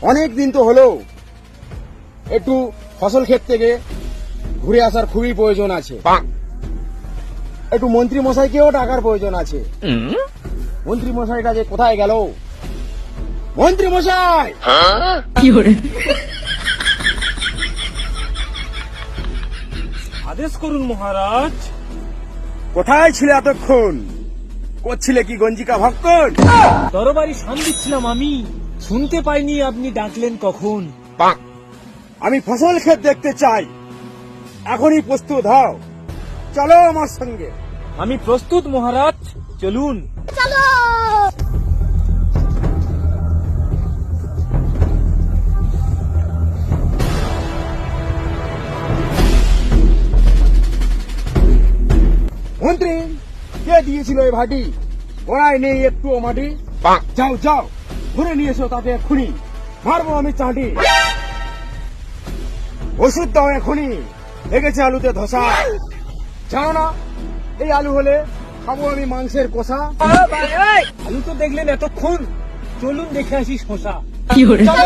অনেক দিন তো হলো, একটু ফসল ক্ষেত থেকে ঘুরে আসার খুবই প্রয়োজন আছে। একটু মন্ত্রী মশাইকেও টাকার প্রয়োজন আছে। মন্ত্রী মশাইটা যে কোথায় গেল? মন্ত্রী মশাই, আদেশ করুন মহারাজ। কোথায় ছিলে এতক্ষণ? করছিলে কি গঞ্জিকা ভক্ষণ? তরবারি শান দিচ্ছিলাম আমি, শুনতে পাইনি আপনি ডাকলেন কখন। আমি ফসল ক্ষেত দেখতে চাই, এখনই প্রস্তুত হও, চলো আমার সঙ্গে। আমি প্রস্তুত মহারাজ, চলুন। মন্ত্রী, কে দিয়েছিল এই ভাটি? গোড়ায় নেই একটুও মাটি। যাও যাও, ধরে নিয়ে এসো তাকে এক্ষুনি, মারবো আমি চাঁটি। ওষুধ দাও এখনই, লেগেছে আলুতে ধসা। জানো না এই আলু হলে খাবো আমি মাংসের কষা। আলু তো দেখলেন এতক্ষণ, চলুন দেখে আসি শশা। চলো।